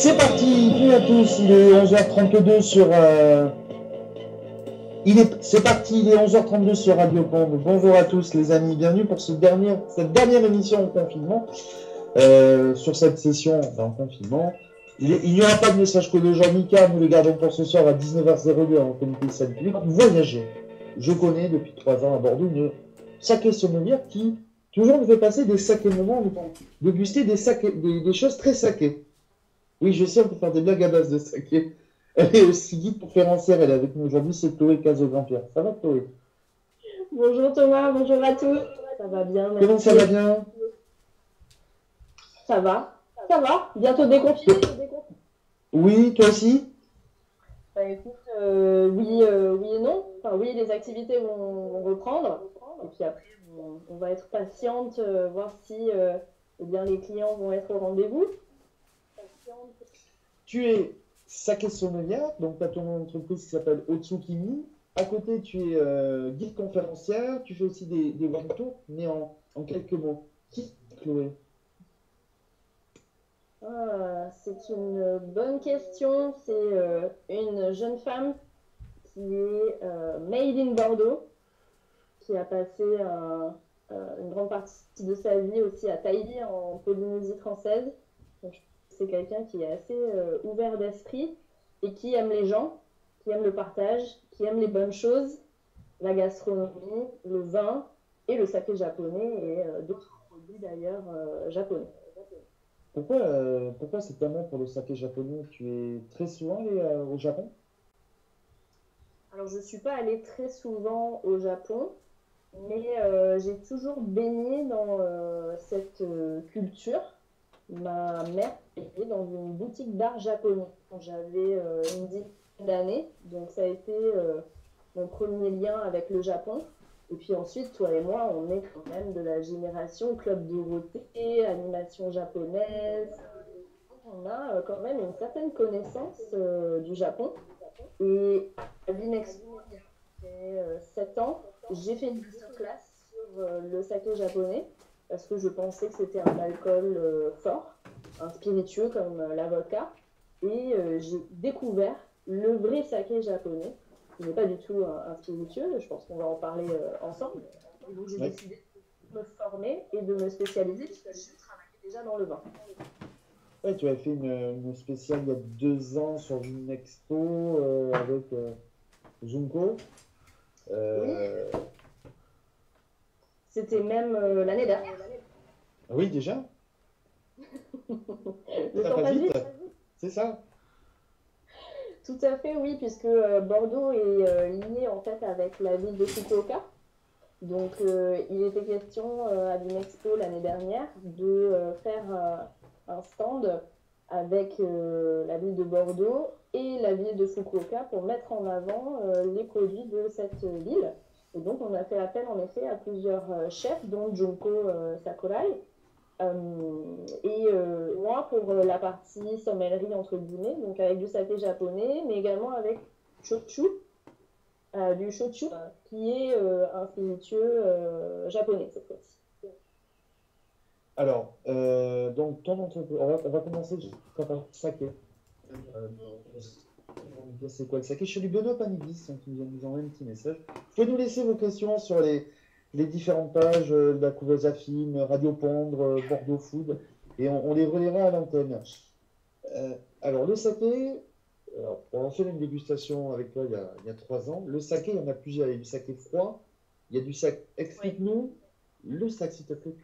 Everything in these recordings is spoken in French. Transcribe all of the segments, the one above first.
C'est parti, bienvenue à tous, il est 11h32 sur... C'est parti, il est 11h32 sur Radio Pond. Bonjour à tous les amis, bienvenue pour cette dernière émission en confinement. Sur cette session en confinement. Il n'y aura pas de message que de Jean-Mika, nous le gardons pour ce soir à 19h02 en comité de salut public. Voyager. Je connais depuis 3 ans à Bordeaux une sacrée sommelière qui toujours nous fait passer des sacrés moments, déguster des choses très sacrées. Oui, je sais, on peut faire des blagues à base de saké. Elle est aussi guide pour conférencière, elle est avec nous aujourd'hui, c'est Chloé Cazot-Grand-Pierre. Ça va, Chloé? Bonjour Thomas, bonjour à tous. Ça va bien, merci. Comment ça va bien? Ça va. Bientôt déconfiné. Oui, toi aussi? Bah écoute, oui et non. Enfin oui, les activités vont reprendre. Et puis après, on va être patiente, voir si eh bien, les clients vont être au rendez-vous. Tu es saké sommelière, donc tu as ton entreprise qui s'appelle Otsukimi. À côté, tu es guide conférencière, tu fais aussi des one tours, mais en quelques mots. Qui est Chloé? C'est une bonne question. C'est une jeune femme qui est made in Bordeaux, qui a passé une grande partie de sa vie aussi à Tahiti, en Polynésie française. Donc, c'est quelqu'un qui est assez ouvert d'esprit et qui aime les gens, qui aime le partage, qui aime les bonnes choses, la gastronomie, le vin et le saké japonais et d'autres produits d'ailleurs japonais. Pourquoi cet amour pour le saké japonais? Tu es très souvent allé au Japon? Alors, je ne suis pas allée très souvent au Japon, mais j'ai toujours baigné dans cette culture. Ma mère était dans une boutique d'art japonais quand j'avais une dizaine d'années. Donc, ça a été mon premier lien avec le Japon. Et puis ensuite, toi et moi, on est quand même de la génération Club Dorothée, animation japonaise. On a quand même une certaine connaissance du Japon. Et à l'Inexpo, il y a 7 ans, j'ai fait une masterclass sur le saké japonais parce que je pensais que c'était un alcool fort, un spiritueux comme la vodka. Et j'ai découvert le vrai saké japonais. Ce n'est pas du tout un spiritueux, je pense qu'on va en parler ensemble. Et donc j'ai décidé de me former et de me spécialiser puisque je travaillais déjà dans le vin. Ouais, tu avais fait une spéciale il y a 2 ans sur une expo avec Junko. Oui. C'était même l'année dernière. Oui, déjà? Le temps passe vite. C'est ça? Tout à fait, oui, puisque Bordeaux est lié en fait avec la ville de Fukuoka. Donc, il était question à l'Inexpo l'année dernière de faire un stand avec la ville de Bordeaux et la ville de Fukuoka pour mettre en avant les produits de cette ville. Et donc, on a fait appel en effet à plusieurs chefs, dont Junko Sakurai. Et moi, pour la partie sommellerie, entre guillemets, donc avec du saké japonais, mais également avec shochu, du shochu, qui est un spiritueux japonais cette fois-ci. Alors, donc, ton entreprise, on va commencer par le saké. C'est quoi le saké? Je suis du Benoît Panidis, qui nous envoie un petit message. Vous pouvez nous laisser vos questions sur les différentes pages de la couveuse affine, Radio Pondre, Bordeaux Food, et on les relaiera à l'antenne. Alors, le saké, on a fait une dégustation avec toi il y a 3 ans. Le saké, il y en a plusieurs. Il y a du saké froid, il y a du saké. Explique-nous le saké, s'il te plaît.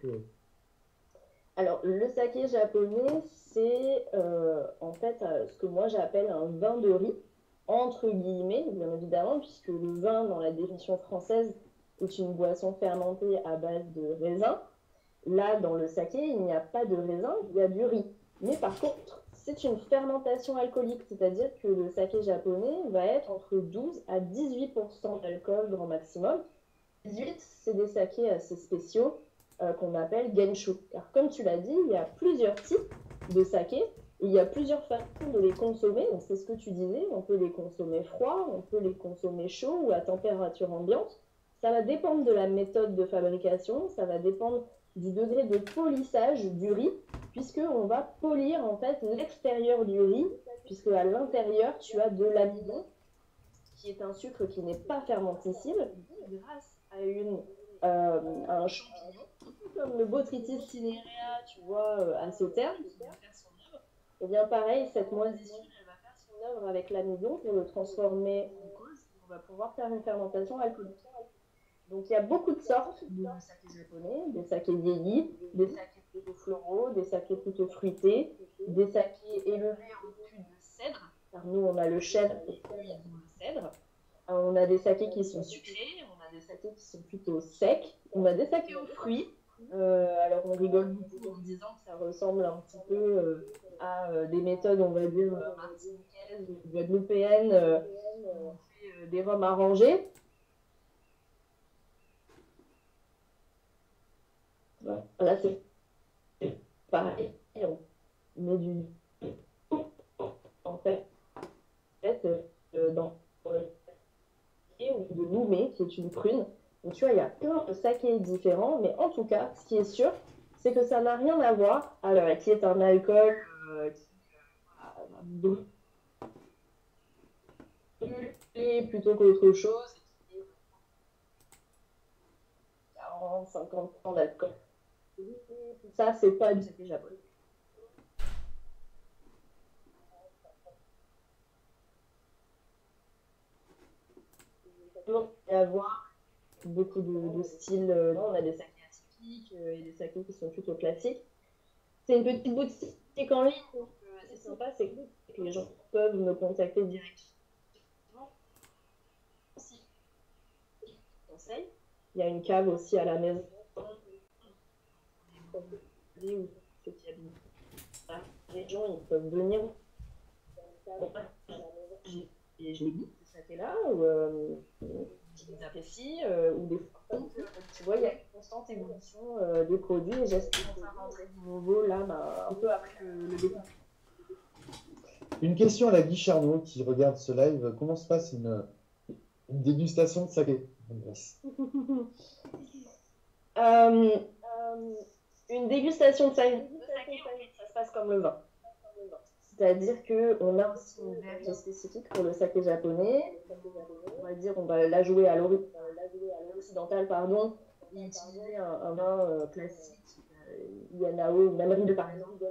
Alors, le saké japonais, c'est en fait ce que moi j'appelle un vin de riz, entre guillemets, bien évidemment, puisque le vin, dans la définition française, est une boisson fermentée à base de raisin. Là, dans le saké, il n'y a pas de raisin, il y a du riz. Mais par contre, c'est une fermentation alcoolique, c'est-à-dire que le saké japonais va être entre 12 à 18% d'alcool grand maximum. 18, c'est des sakés assez spéciaux qu'on appelle genshu. Car comme tu l'as dit, il y a plusieurs types de saké et il y a plusieurs façons de les consommer. Donc c'est ce que tu disais, on peut les consommer froids, on peut les consommer chauds ou à température ambiante. Ça va dépendre de la méthode de fabrication, ça va dépendre du degré de polissage du riz puisqu'on va polir en fait l'extérieur du riz, puisque à l'intérieur tu as de l'amidon, qui est un sucre qui n'est pas fermentescible, grâce à un champignon, comme le Botrytis cinerea, tu vois, à Sauternes, qui va faire son œuvre. Et bien pareil, cette moisissure, elle va faire son œuvre avec l'amidon pour le transformer en cause, et on va pouvoir faire une fermentation alcoolique. Donc il y a beaucoup de sortes de sakés japonais, des sakés vieillis, des sakés plutôt floraux, des sakés plutôt fruités, des sakés élevés au cul de cèdre, car nous on a le chêne et eux ils ont le cèdre. On a des sakés qui sont sucrés, on a des sakés qui sont plutôt secs, on a des sakés aux fruits. Alors on rigole beaucoup en disant que ça ressemble un petit peu à des méthodes, on va dire, martiniquaises ou guadeloupéennes, on fait des rhums arrangés. Là, c'est pareil. On met du en fait dans ou de loumé, qui est une prune. Donc tu vois, il y a plein de sakés différents, mais en tout cas, ce qui est sûr, c'est que ça n'a rien à voir, alors qui est un alcool qui plutôt qu'autre chose, qui est 40, 50 ans d'alcool. Ça, c'est pas du saké japonais. Il peut y avoir beaucoup de styles. On a des sakés atypiques et des sakés qui sont plutôt classiques. C'est une petite boutique en ligne, donc c'est sympa, c'est que les gens peuvent me contacter directement. Si conseil. Il y a une cave aussi à la maison. Ou ceux qui habitent dans la région, ils peuvent venir. Et je les goûte, ces sakés-là, ou je les apprécie, ou des fois, tu vois, il y a une constante évolution des produits, et j'espère faire rentrer du nouveau, là, un peu après le début. Une question à la Guy Charnot qui regarde ce live. Comment se passe une dégustation de saké? Une dégustation de saké, ça se passe comme le vin. C'est-à-dire qu'on a aussi une verre spécifique pour le saké japonais. On va dire, on va la jouer à l'occidental, pardon, et utiliser un vin classique, Yanao, ou même Riedel par exemple,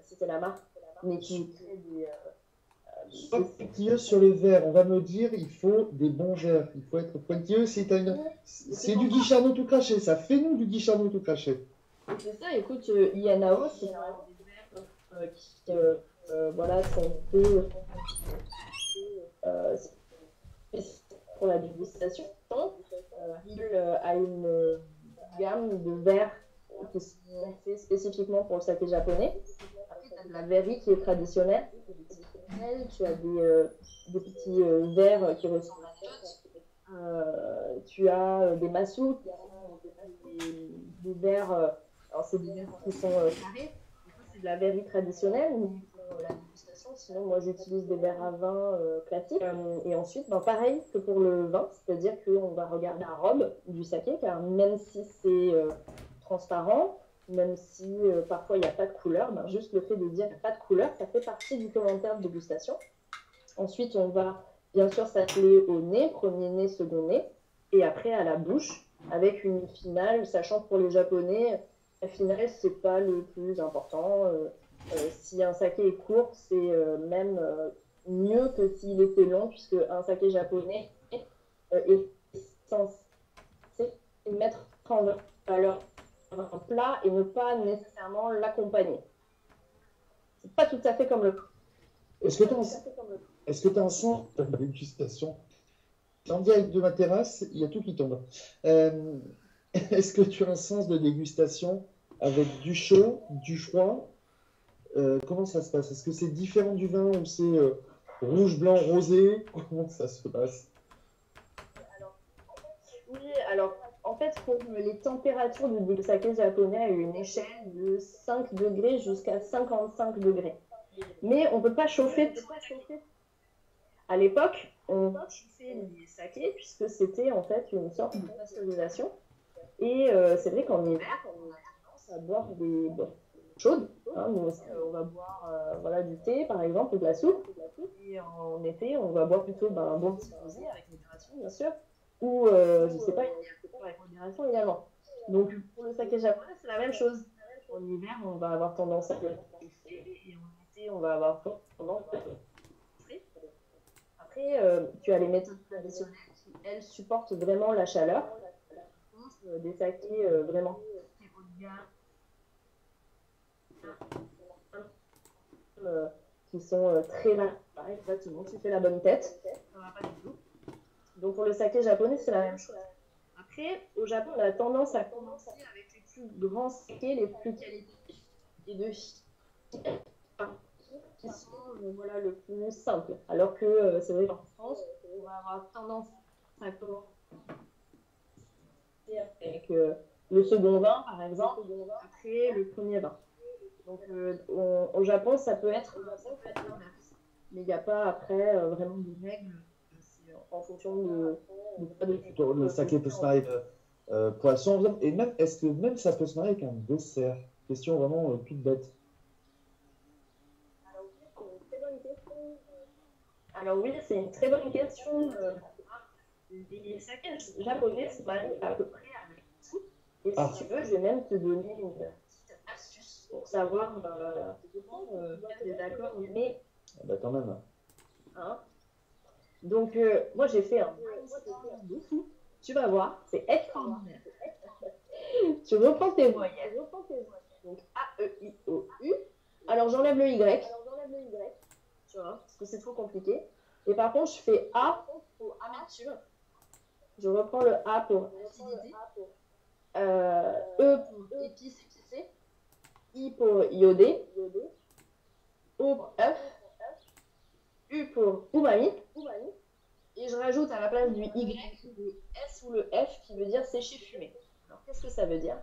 c'était la marque, mais qui crée des... pointilleux sur les verres. On va me dire, il faut des bons verres. Il faut être pointilleux. C'est du Guy Charnot tout craché. Ça fait nous du Guy Charnot tout craché. C'est ça, écoute, Yanao, c'est des verres qui voilà, sont un peu pour la dégustation. Riedel a une gamme de verres qui sont faits spécifiquement pour le saké japonais. Après, tu as de la verrie qui est traditionnelle. Tu as des petits verres qui ressemblent à des tu as des massous, des verres, alors c'est des verres qui sont carrés. C'est de la verrie traditionnelle, pour la dégustation. Sinon, moi, j'utilise des verres à vin classiques. Et ensuite, pareil que pour le vin, c'est-à-dire qu'on va regarder la robe du saké, car même si c'est transparent, même si parfois il n'y a pas de couleur, juste le fait de dire qu'il n'y a pas de couleur, ça fait partie du commentaire de dégustation. Ensuite, on va bien sûr s'atteler au nez, premier nez, second nez, et après à la bouche, avec une finale, sachant que pour les Japonais, la finale, c'est pas le plus important. Si un saké est court, c'est même mieux que s'il était long, puisque un saké japonais est censé mettre en valeur un plat et ne pas nécessairement l'accompagner. C'est pas tout à fait comme le... Est-ce que tu as un sens de dégustation? En direct de ma terrasse, il y a tout qui tombe. Est-ce que tu as un sens de dégustation avec du chaud, du froid? Comment ça se passe? Est-ce que c'est différent du vin ou c'est rouge, blanc, rosé? Comment ça se passe? Oui, alors en fait, pour les températures du saké japonais, il y a une échelle de 5 degrés jusqu'à 55 degrés. Mais on ne peut pas chauffer. À l'époque, on chauffait les sakés puisque c'était en fait une sorte de pasteurisation. Et c'est vrai qu'en hiver, on a tendance à boire chaude. Hein, donc, on va boire voilà, du thé, par exemple, ou de la soupe. Et en été, on va boire plutôt un bon petit rosé avec modération, bien sûr. Ou, je sais pas, une bière avec modération également. Donc, pour le saké japonais, c'est la même chose. En hiver, on va avoir tendance à le chauffer et en été, on va avoir tendance à le chauffer. Après, tu as les méthodes traditionnelles qui, elles, supportent vraiment la chaleur. Des sakés vraiment haut de gamme, qui sont très rares. Exactement, tu fais la bonne tête. Ça va pas du tout. Donc pour le saké japonais, c'est la même chose. Après, au Japon, on a tendance à commencer avec les plus grands sakés, les plus qualitatifs et de qui sont voilà, le plus simple. Alors que c'est vrai qu'en France, on va avoir tendance à commencer avec le second vin, par exemple, après le premier vin. Donc au Japon, ça peut être l'inverse. Mais il n'y a pas après vraiment de règles. C'est en fonction de Le saké peut se marier avec poisson, viande, et même, est-ce que même ça peut se marier avec un dessert? Question vraiment toute bête. Alors oui, c'est une très bonne question. Les sakés japonais se marient à peu près avec tout. Et si tu veux, je vais même te donner une petite astuce pour savoir faire des accords, mais Bah quand même. hein. Donc moi j'ai fait un brainstorm de fou. Tu vas voir, c'est extraordinaire. Tu reprends tes voyelles. Donc A, E, I, O, U. Alors j'enlève le Y. Tu vois, parce que c'est trop compliqué. Et par contre, je fais A pour amertume. Je reprends le A pour acidité. E pour épice épicé. I pour iodé. O pour œuf. U pour umami. Et je rajoute à la place du Y le S ou le F qui veut dire sécher fumé. Alors qu'est-ce que ça veut dire?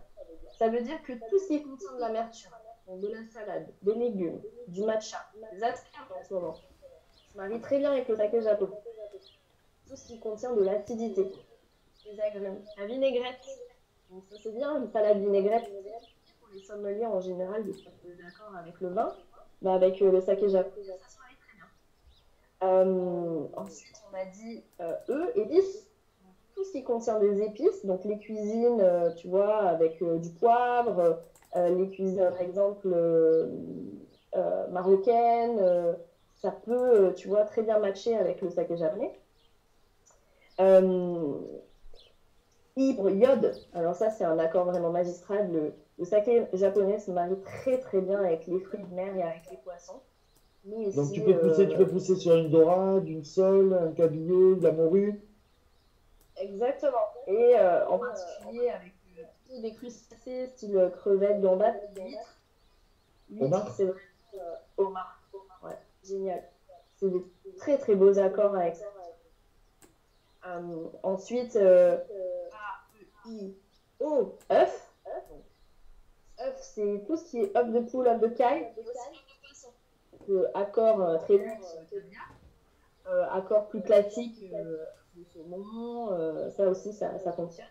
Ça veut dire que tout ce qui contient de l'amertume, donc de la salade, des légumes, du matcha, des asperges en ce moment, se marie très bien avec le saké japonais. Tout ce qui contient de l'acidité, les agrumes, la vinaigrette. Donc ça c'est bien, une salade vinaigrette. Pour les sommeliers en général, de faire d'accord avec le vin, bah avec le saké japonais, ça se marie très bien. Ensuite, on a dit épices. Tout ce qui contient des épices, donc les cuisines, tu vois, avec du poivre, les cuisines, par exemple, marocaines, ça peut, tu vois, très bien matcher avec le saké japonais. I pour iode, alors ça, c'est un accord vraiment magistral. Le saké japonais se marie très très bien avec les fruits de mer et avec les poissons. Nous, ici, donc tu peux pousser sur une dorade, une sole, un cabillaud, de la morue. Exactement. Et en particulier avec plutôt des crustacés, style crevettes, gambas, huîtres. Homard. C'est vrai. Homard. Ouais, génial. C'est des très très beaux accords avec ça. Ensuite, A, E, I, O, œuf. œuf, c'est tout ce qui est œuf de poule, œuf de caille, mais aussi œuf de poisson. Accord très luxe, accord plus classique, le saumon, ça aussi, ça contient.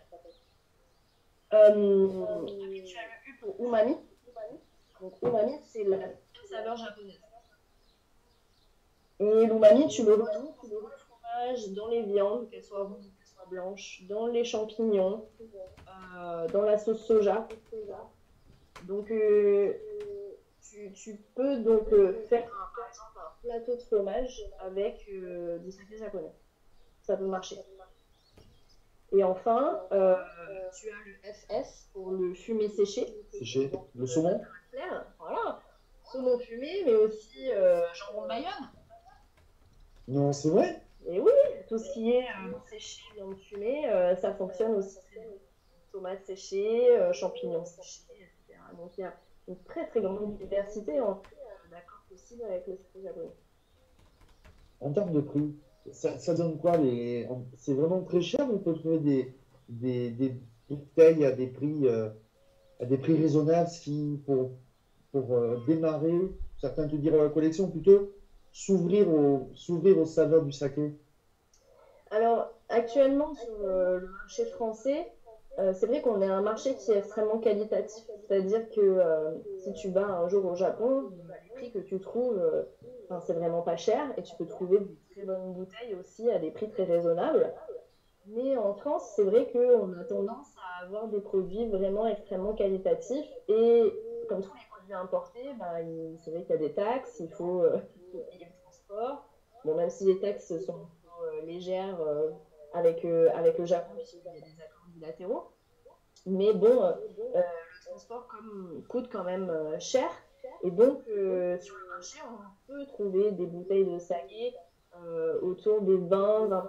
Après, tu as le U pour umami. Donc, umami, c'est la saveur japonaise. Et l'umami, tu le retrouves dans le fromage, dans les viandes, qu'elles soient rouges ou qu'elles soient blanches, dans les champignons, dans la sauce soja. Donc, tu peux donc faire par exemple un plateau de fromage avec du saké japonais. Ça peut marcher. Et enfin, tu as le FS pour le fumé séché. Séché, le saumon. Voilà, saumon fumé, mais aussi jambon de Bayonne. Non, c'est vrai? Et oui, tout ce qui est séché, viande fumée, ça fonctionne aussi. Tomates séchées, champignons séchés, etc. Donc il y a une très très grande diversité d'accords possibles avec le saké japonais. En termes de prix, ça donne quoi c'est vraiment très cher, ou on peut trouver des bouteilles à des prix raisonnables pour démarrer, certains te diront la collection, plutôt s'ouvrir aux saveurs du saké? Alors, actuellement, sur le marché français, c'est vrai qu'on est un marché qui est extrêmement qualitatif. C'est-à-dire que si tu vas un jour au Japon, les prix que tu trouves, c'est vraiment pas cher et tu peux trouver des très bonnes bouteilles aussi à des prix très raisonnables. Mais en France, c'est vrai qu'on a tendance à avoir des produits vraiment extrêmement qualitatifs et comme tous les produits importés, c'est vrai qu'il y a des taxes, il faut payer le transport. Bon, même si les taxes sont légères avec le Japon, puisqu'il y a des accords bilatéraux. Mais bon, le transport coûte quand même cher. Et donc, sur le marché, on peut trouver des bouteilles de saké autour des 20-25.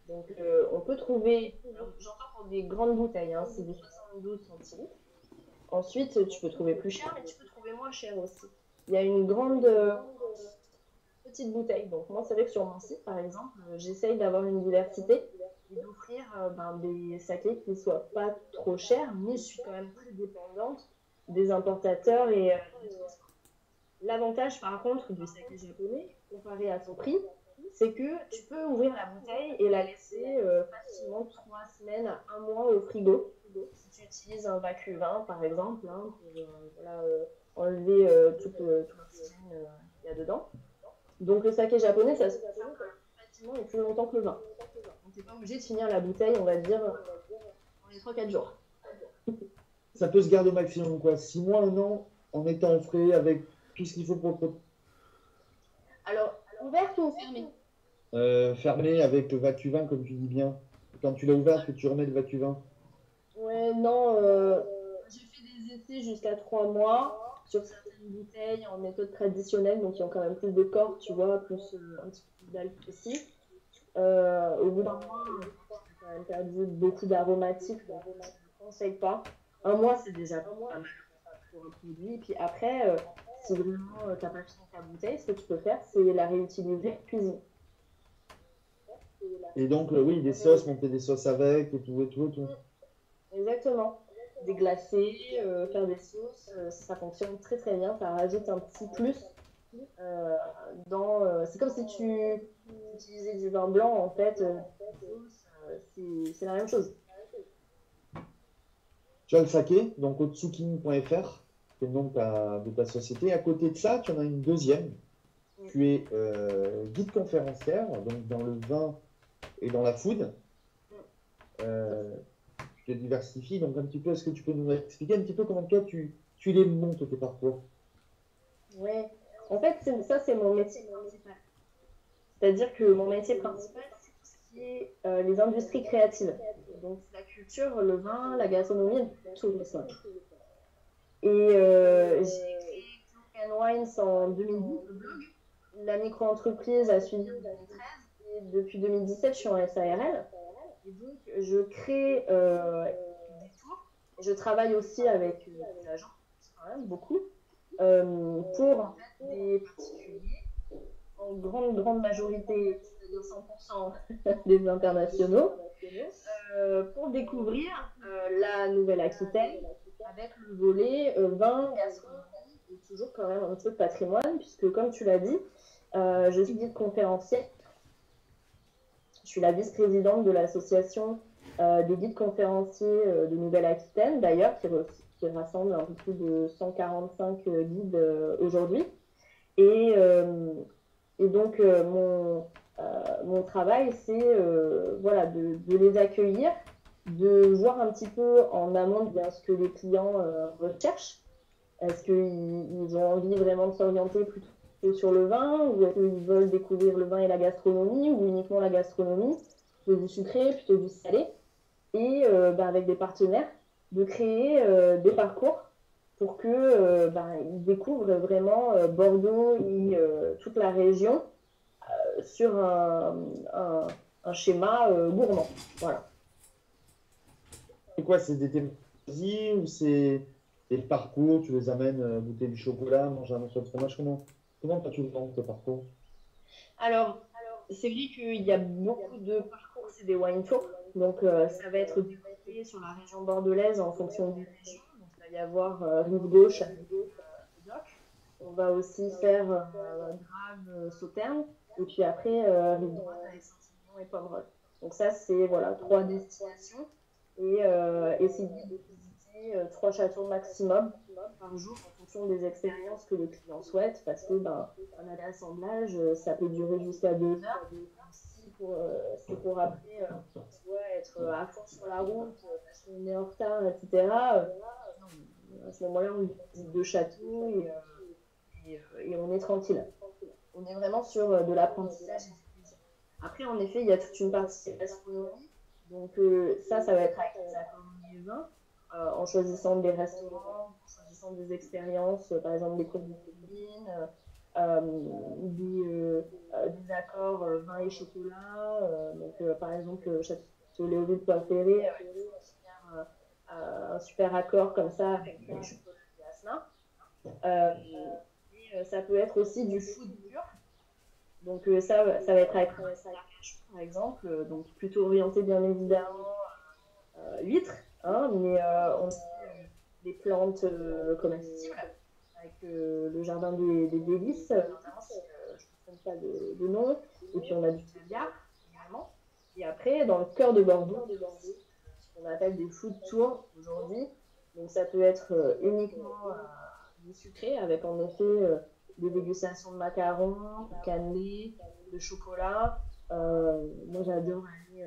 Donc, on peut trouver, j'entends pour des grandes bouteilles, hein, c'est des 72 centilitres. Ensuite, tu peux trouver plus cher, mais tu peux trouver moins cher aussi. Il y a une grande petite bouteille. Donc, moi, c'est vrai que sur mon site, par exemple, j'essaye d'avoir une diversité et d'offrir des sakés qui ne soient pas trop chers, mais je suis quand même très dépendante des importateurs et des transports. L'avantage, par contre, du saké japonais, comparé à son prix, c'est que tu peux ouvrir la bouteille et la laisser facilement 3 semaines à 1 mois au frigo. Si tu utilises un vacuvin, par exemple, hein, pour enlever tout l'oxygène qu'il y a dedans. Donc le saké japonais, ça se conserve facilement et plus longtemps que le vin. Donc tu n'es pas obligé de finir la bouteille, on va dire, dans les 3-4 jours. Ça peut se garder au maximum, quoi. 6 mois, 1 an, en étant frais, avec tout ce qu'il faut pour le Alors, ouverte ou fermée? fermer avec le vacuvin, comme tu dis bien. Quand tu l'as ouvert, que tu remets le vacuvin. Ouais, non, j'ai fait des essais jusqu'à 3 mois sur certaines bouteilles en méthode traditionnelle, donc qui ont quand même plus de corps, tu vois, plus un petit peu plus d'alcool aussi. Au bout d'un mois, j'ai quand même perdu beaucoup d'aromatiques, donc je ne le conseille pas. 1 mois, c'est déjà pas mal pour un produit. Et puis après, si vraiment tu n'as pas fini ta bouteille, ce que tu peux faire, c'est la réutiliser en cuisine. Et donc, oui, des sauces, monter des sauces avec, et tout, et tout, et tout. Exactement. Déglacer, faire des sauces, ça fonctionne très très bien. Ça rajoute un petit plus c'est comme si tu utilisais du vin blanc en fait. C'est la même chose. Tu as le saké, donc otsuking.fr, c'est le nom de ta société. À côté de ça, tu en as une deuxième. Tu es guide conférencière, donc dans le vin et dans la food. Tu te diversifies, donc un petit peu, est-ce que tu peux nous expliquer un petit peu comment toi tu les montes tes parcours? Ouais. En fait, ça c'est mon métier principal. C'est-à-dire que mon métier principal, c'est tout ce qui est les industries créatives. Donc la culture, le vin, la gastronomie, tout le ça. Et j'ai créé Cloak and Wines en 2010, le blog. La micro-entreprise a suivi en 2013 et depuis 2017, je suis en SARL. Et donc, je crée des tours. Je travaille aussi avec des agents, quand même beaucoup, pour en fait, des particuliers, en grande majorité, c'est-à-dire 100% des internationaux, pour découvrir la Nouvelle-Aquitaine avec le volet vin, gastronomie et toujours quand même un peu de patrimoine, puisque comme tu l'as dit, je suis guide conférencière. Je suis la vice-présidente de l'association des guides conférenciers de Nouvelle-Aquitaine, d'ailleurs, qui rassemble un peu plus de 145 guides aujourd'hui. Et donc, mon travail, c'est voilà, de les accueillir, de voir un petit peu en amont bien ce que les clients recherchent. Est-ce qu'ils ont envie vraiment de s'orienter plutôt sur le vin, ou est-ce qu'ils veulent découvrir le vin et la gastronomie, ou uniquement la gastronomie, plutôt du sucré, plutôt du salé, et avec des partenaires, de créer des parcours pour que ils découvrent vraiment Bordeaux et toute la région sur un schéma gourmand. Voilà. C'est quoi, c'est des thématiques ou c'est des parcours, tu les amènes goûter du chocolat, manger un morceau de fromage, comment toi tu le vends tes parcours? Alors, c'est vrai qu'il y a beaucoup de parcours, c'est des wine tours. Donc, ça va être découpé sur la région bordelaise en fonction des régions. Donc, il va y avoir rive gauche avec Doc. On va aussi faire Grave, Sauternes. Et puis après, rive droite avec Saint-Emilion et Pomerol. Donc, ça, c'est voilà, 3 destinations. et essayer de visiter 3 châteaux maximum par jour en fonction des expériences que le client souhaite, parce que un aller assemblage, ça peut durer jusqu'à 2 heures. Si pour après, tu vois, être à fond sur la route, parce qu'on est en retard, etc., non, à ce moment-là, on visite 2 châteaux et on est tranquille. On est vraiment sur de l'apprentissage et du plaisir. Après, en effet, il y a toute une partie gastronomie. Donc ça va être avec les accords liévins, en choisissant des restaurants, en choisissant des expériences, par exemple des cours de cuisine, des accords vin et chocolat. Par exemple, Château Léoville Poix-Ferré, un super accord comme ça avec du chocolat et Asselin. Ça peut être aussi du food pur. Donc ça va être avec Marrakech, par exemple, donc plutôt orienté bien évidemment huîtres, hein, mais on a des plantes comestibles avec le jardin des délices, notamment si je ne me trompe pas de nom, et puis on a du caviar également. Et après, dans le cœur de Bordeaux, ce qu'on appelle des food tours aujourd'hui, donc ça peut être uniquement du sucré, avec en effet des dégustations de macarons, de cannelés, de chocolat. Moi, j'adore aller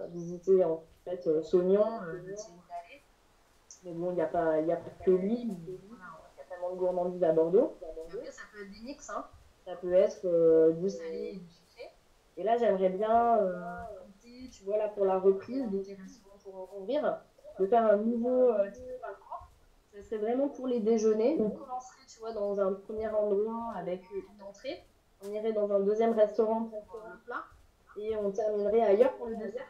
visiter en fait Saugnon, le Thierry Dallet. Mais bon, il y a pas que lui. Voilà, il y a tellement de gourmandises à Bordeaux. Et après, ça peut être des mix, hein. Ça peut être du salé et du sucré. Et là, j'aimerais bien tenter, tu vois, là, pour la reprise, dès que les restaurants pourront rouvrir, de faire un nouveau type de parcours. Ça serait vraiment pour les déjeuners. On commencerait, tu vois, dans un premier endroit avec une entrée. On irait dans un deuxième restaurant pour le plat. Et on terminerait ailleurs pour le dessert.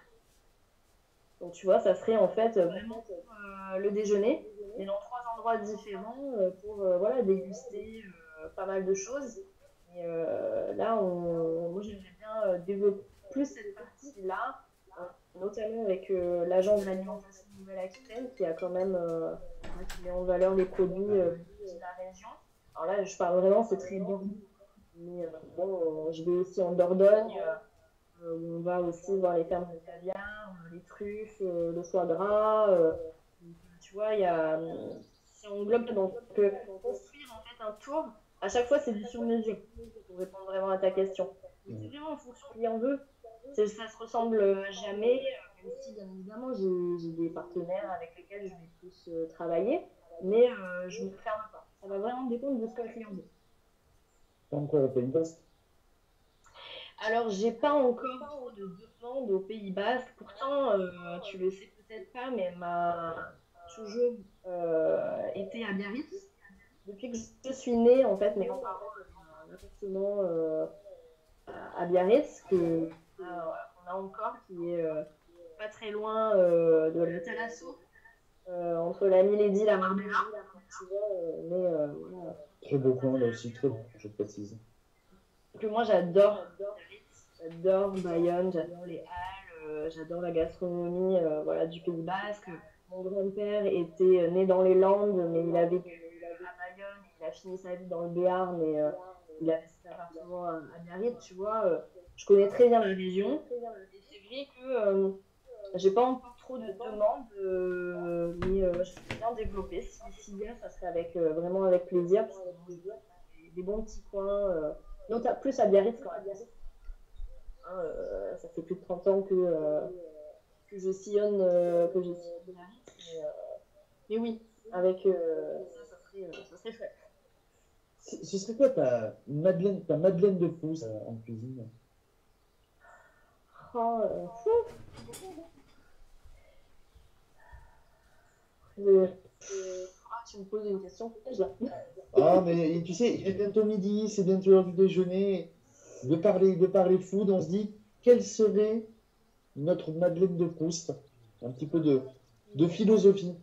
Donc, tu vois, ça serait en fait vraiment le déjeuner, mais dans 3 endroits différents pour voilà, déguster pas mal de choses. Et là, moi, j'aimerais bien développer plus cette partie-là, notamment avec l'agence de l'alimentation Nouvelle-Aquitaine qui a quand même qui met en valeur les produits de la région. Alors là, je parle vraiment, c'est très bon. Mais bon, je vais aussi en Dordogne. On va aussi voir les fermes de caviar, les truffes, le foie gras. Tu vois, si on englobe, donc construire en fait un tour, à chaque fois c'est du sur-mesure, pour répondre vraiment à ta question. C'est vraiment en fonction de qui on veut. Ça se ressemble jamais, même si bien évidemment j'ai des partenaires avec lesquels je vais plus travailler, mais je ne me ferme pas. Ça va vraiment dépendre de ce que le client veut. Pas encore au Pays Basque. Alors, j'ai pas encore trop de demandes au Pays Basque. Pourtant, tu le sais peut-être pas, mais elle m'a toujours été à Biarritz. Depuis que je suis née, en fait, mes grands-parents avaient un appartement à Biarritz qu'on a encore, qui est pas très loin de la Thalasso, entre la Milady et la Marbella. Tu vois, voilà. Très beau coin là aussi, très beau, je précise. Que moi, j'adore Biarritz, j'adore Bayonne, j'adore les Halles, j'adore la gastronomie voilà, du Pays Basque. Mon grand-père était né dans les Landes, mais il a vécu à Bayonne, il a fini sa vie dans le Béarn, mais il a laissé son appartement à Biarritz, tu vois. Je connais très bien la région, et c'est vrai que j'ai pas encore trop de demandes, mais je suis bien développée. S'il y a, ça serait vraiment avec plaisir, parce que des bons petits coins. Plus à Biarritz quand même. Hein, ça fait plus de 30 ans que je sillonne Biarritz. Mais oui, avec ça serait chouette. Ce serait quoi ta Madeleine de Proust en cuisine? Oh, tu me poses une question piège là. Ah, mais tu sais, il est bientôt midi, c'est bientôt l'heure du déjeuner. De parler food, on se dit, quelle serait notre Madeleine de Proust? Un petit peu de philosophie.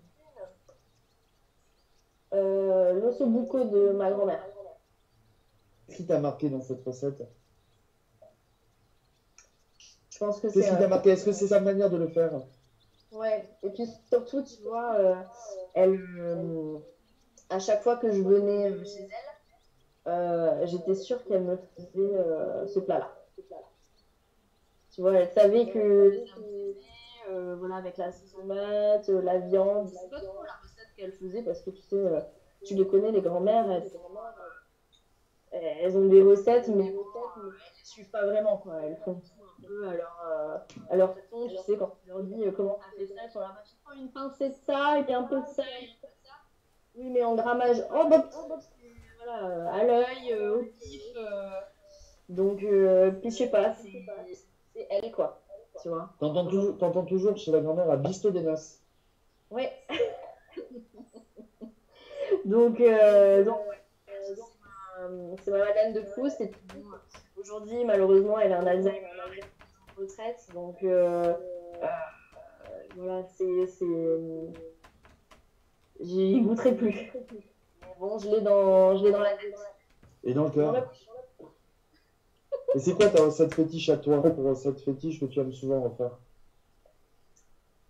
L'osso bucco de ma grand-mère. Qu'est-ce qui t'a marqué dans cette recette? Je pense que Qu'est-ce c'est qui t'a marqué? Est-ce que c'est sa manière de le faire? ouais. Et puis surtout, tu vois, elle, à chaque fois que je venais chez elle, j'étais sûre qu'elle me faisait ce plat-là. Tu vois, elle savait que ça me plaisait, voilà, avec la sauce tomate, la viande. Je sais pas trop la recette qu'elle faisait parce que tu sais, tu les connais, les grand-mères, elles ont des recettes, mais bon, elles ne suivent pas vraiment, quoi. Elles font tout un peu à leur façon. Tu sais, quand tu leur dis comment tu as fait ça, elles sont là, bah, tu prends une pincée de ça, et puis un peu de ça, et un peu de ça. Oui, mais en grammage, oh, bah, voilà, à l'œil, au pif. Donc, puis je sais pas, c'est elle, quoi. Tu vois. T'entends toujours chez la grand-mère à Bisto des Nas. Ouais. donc, c'est ma madame de Proust. Et puis, bon, aujourd'hui, malheureusement, elle a un Alzheimer, elle est en retraite. Donc, voilà, j'y goûterai plus. Mais bon, je l'ai dans la tête. Et dans le Dans la cœur. bouche. Et c'est quoi ta recette fétiche à toi, pour recette fétiche que tu aimes souvent refaire?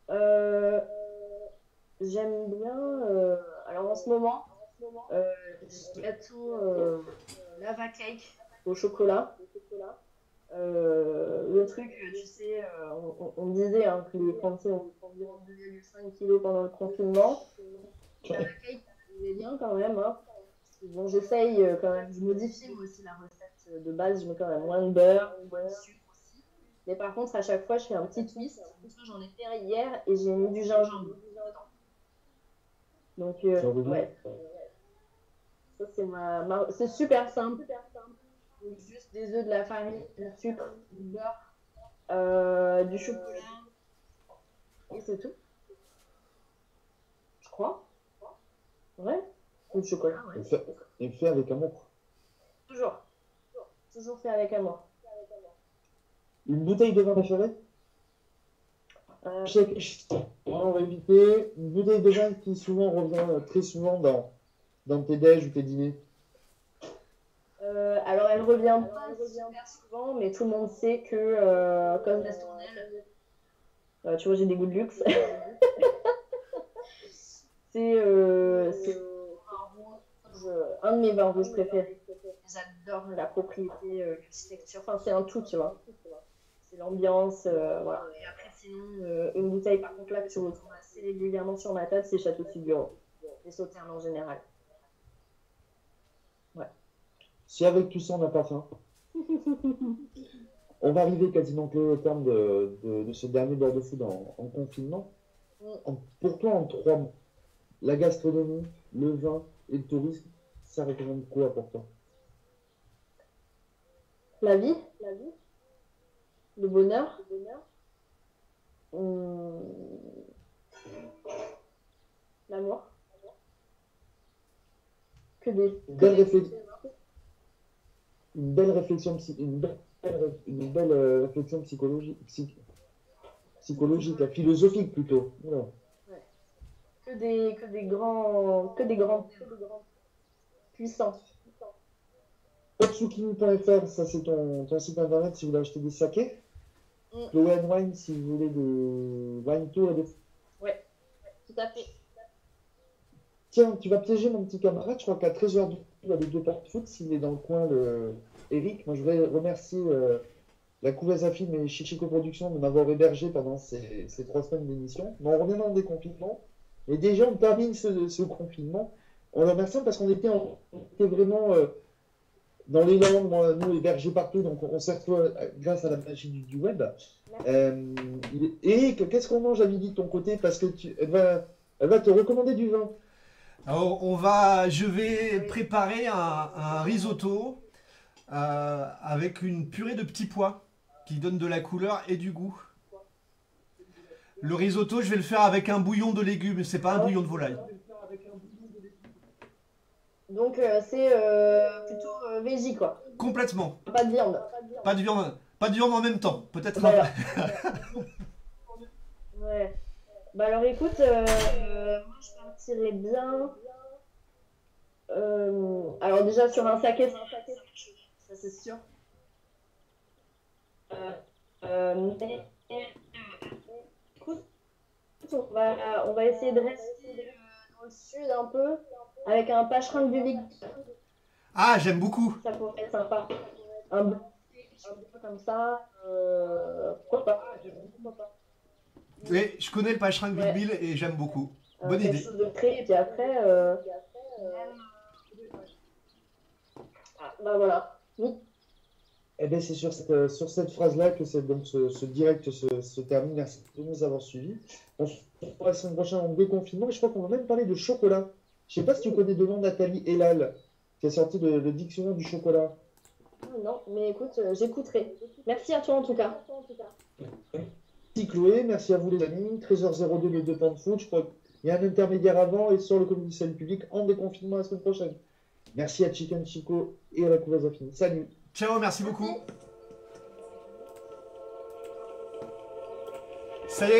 Euh, J'aime bien. Alors en ce moment, gâteau lava cake au chocolat. Le truc, tu sais, on disait hein, que les Français ont environ 2,5 kilos pendant le confinement. Lava cake, ça faisait bien quand même. Hein. Bon, j'essaye quand même, je modifie moi aussi la recette de base, je mets quand même moins de beurre, moins de sucre aussi. Mais par contre, à chaque fois, je fais un petit twist. Comme ça, j'en ai fait hier et j'ai mis du gingembre dedans. Donc, ouais, ça c'est super simple. Donc, juste des œufs, de la farine, du sucre, du beurre, du chocolat, et c'est tout, je crois. Ouais, ou du chocolat, ouais. Et fait avec amour. Toujours, toujours fait avec amour. Une bouteille de vin préférée? On va éviter une bouteille de vin qui souvent revient très souvent dans tes déj ou tes dîners. Alors, elle revient pas super souvent, mais tout le monde sait que comme la tournelle, tu vois, j'ai des goûts de luxe. C'est un de mes vins rouges préférés. J'adore la propriété, l'architecture. Enfin, c'est un tout, tu vois. C'est l'ambiance, voilà. Et après, sinon, une bouteille, par contre, là, que tu retrouves assez régulièrement sur ma table, c'est Château Figaro. Les sauternes en général. Ouais. Si avec tout ça, on n'a pas faim, on va arriver quasiment au terme de ce dernier Bordeaux de Food en confinement. Pour toi, en 3 mots, la gastronomie, le vin et le tourisme, ça représente quoi pour toi? La vie, le bonheur, l'amour. Que des. Une belle réflexion, réflexion psychologique, philosophique plutôt. Voilà. Ouais. Que des grands puissants. Otsukimi.fr, ça c'est ton site internet si vous voulez acheter des sakés. Chloé Wine si vous voulez des wine tours et des... Ouais, tout à fait. Tiens, tu vas piéger mon petit camarade, je crois qu'à 13h, il y a les 2 porte-foot, s'il est dans le coin, Eric. Moi je voudrais remercier la Couveuse à Film et Chichico Productions de m'avoir hébergé pendant ces 3 semaines d'émission. Mais on revient dans le déconfinement. Et déjà on termine ce confinement en le remerciant parce qu'on était vraiment... dans les Landes, nous hébergés partout, donc on s'est retrouvés grâce à la magie du web. Eric, qu'est-ce qu'on mange à midi de ton côté? Parce que elle va te recommander du vin. Alors, je vais préparer un risotto avec une purée de petits pois qui donne de la couleur et du goût. Le risotto, je vais le faire avec un bouillon de légumes, c'est pas un bouillon de volaille. Donc c'est plutôt végé quoi. Complètement. Pas de viande. Pas de viande en même temps, peut-être. Voilà. Ouais. Bah alors écoute, moi je partirais bien. Alors déjà sur un saké, ça c'est sûr. Mais écoute, on va essayer de rester dans le sud un peu avec un pâcherin de Buvic. Ah, j'aime beaucoup. Ça pourrait être sympa. Un peu comme ça. Pourquoi pas. Oui, je connais le Pachrink Big Ouais. Bill et j'aime beaucoup. Bonne quelque idée. chose de près, et puis après, bah voilà. Oui. Eh bien, c'est sur cette phrase-là que donc ce direct se termine. Merci de nous avoir suivis. On se retrouve la semaine prochaine en déconfinement. Et je crois qu'on va même parler de chocolat. Je sais pas si tu connais de nom Nathalie Elal, qui a sorti le dictionnaire du chocolat. Ah, non, mais écoute, j'écouterai. Merci à toi en tout cas. Merci Chloé, merci à vous les amis. 13h02 de Deux Pans de Foot. Je crois qu'il y a un intermédiaire avant et sur le comité de salut public en déconfinement la semaine prochaine. Merci à Chicken Chico et à la couveuse affinie. Salut! Ciao, merci beaucoup. Ça y est.